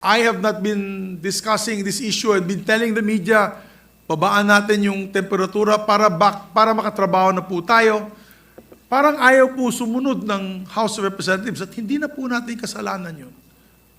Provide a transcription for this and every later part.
I have not been discussing this issue and been telling the media, babaan natin yung temperatura para makatrabaho na po tayo. Parang ayaw po sumunod ng House of Representatives at hindi na po natin kasalanan yun,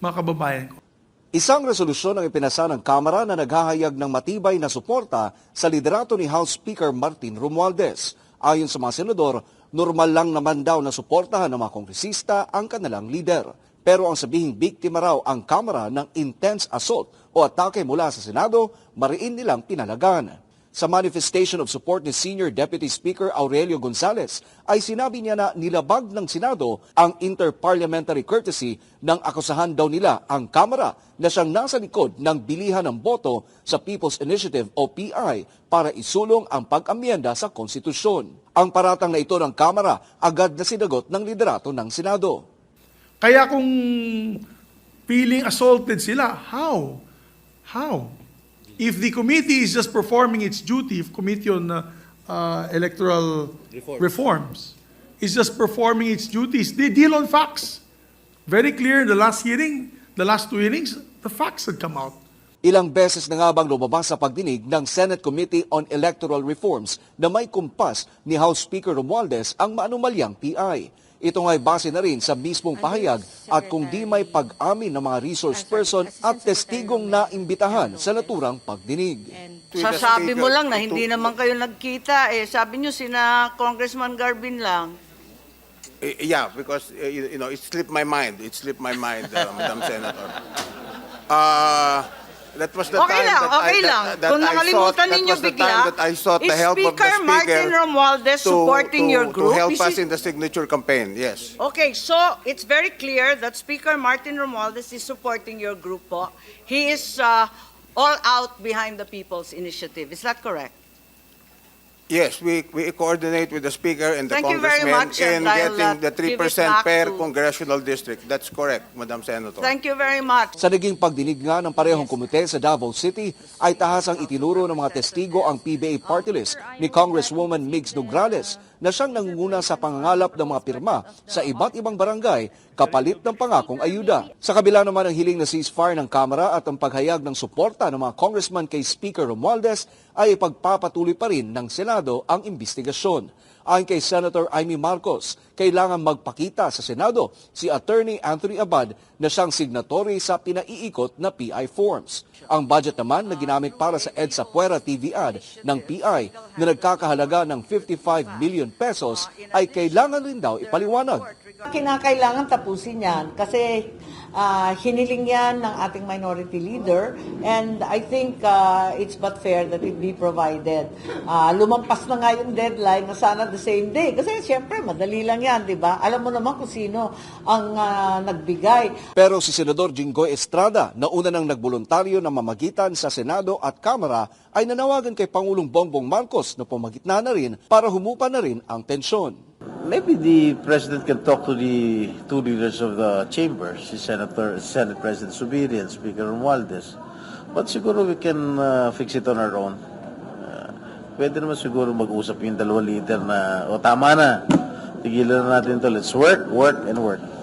mga kababayan ko. Isang resolusyon ang ipinasa ng Kamara na naghahayag ng matibay na suporta sa liderato ni House Speaker Martin Romualdez. Ayon sa mga senador, normal lang naman daw na suportahan ng mga kongresista ang kanilang lider. Pero ang sabihing biktima raw ang Kamara ng intense assault o atake mula sa Senado, mariin nilang pinalagan. Sa manifestation of support ni Senior Deputy Speaker Aurelio Gonzales ay sinabi niya na nilabag ng Senado ang interparliamentary courtesy nang akusahan daw nila ang Kamara na siyang nasa likod ng bilihan ng boto sa People's Initiative o PI para isulong ang pag-amyenda sa konstitusyon. Ang paratang na ito ng Kamara agad na sinagot ng liderato ng Senado. Kaya kung feeling assaulted sila, how? How? If the committee is just performing its duty, if Committee on Electoral Reforms is just performing its duties, they deal on facts. Very clear in the last hearing, the last two hearings, the facts had come out. Ilang beses na nga bang lumabas sa pagdinig ng Senate Committee on Electoral Reforms na may kumpas ni House Speaker Romualdez ang maanumalyang PI. Ito nga'y base na rin sa mismong pahayag at kung di may pag-amin ng mga resource person at testigong naimbitahan sa naturang pagdinig. Sasabi mo lang na hindi naman kayo nagkita. Sabi nyo sina Congressman Garvin lang. Yeah, because it slipped my mind. It slipped my mind, Madam Senator. That was the Okay time lang, that okay lang. Kung nakalimutan ninyo bigla, I sought the help of the Speaker Martin Romualdez supporting your group? to help us in the signature campaign. Yes. Okay, so it's very clear that Speaker Martin Romualdez is supporting your group po. He is all out behind the People's Initiative. Is that correct? Yes, we coordinate with the Speaker and the Thank you very Congressman much, in and I'll, getting the give it 3% back per to- congressional district. That's correct, Madam Senator. Thank you very much. Sa naging pagdinig nga ng parehong komite sa Davao City ay tahasang itinuro ng mga testigo ang PBA party list ni Congresswoman Migs Nograles na siyang nangunguna sa pangangalap ng mga pirma sa iba't ibang barangay kapalit ng pangakong ayuda. Sa kabila naman ng hiling na ceasefire ng Kamara at ang paghayag ng suporta ng mga congressman kay Speaker Romualdez ay ipagpapatuloy pa rin ng Senado ang investigasyon. Ayon kay Senator Amy Marcos, kailangan magpakita sa Senado si Attorney Anthony Abad na siyang signatory sa pinaiikot na PI forms. Ang budget naman na ginamit para sa EDSA Puera TV ad ng PI na nagkakahalaga ng 55 million pesos ay kailangan rin daw ipaliwanag. Kinakailangan tapusin yan kasi hiniling yan ng ating minority leader and I think it's but fair that it be provided. Lumampas na nga yung deadline na sana the same day kasi siyempre madali lang yan, di ba? Alam mo naman kung sino ang nagbigay. Pero si Senador Jinggoy Estrada na una nang nagboluntaryo na mamagitan sa Senado at Kamara ay nanawagan kay Pangulong Bongbong Marcos na pumagitna na rin para humupa na rin ang tensyon. Maybe the President can talk to the two leaders of the chamber, si Senate President Zubiri and Speaker Romualdez. But siguro we can fix it on our own. Pwede naman siguro mag-usap yung dalawang leader na, tama na, tigilan na natin ito. Let's work, and work.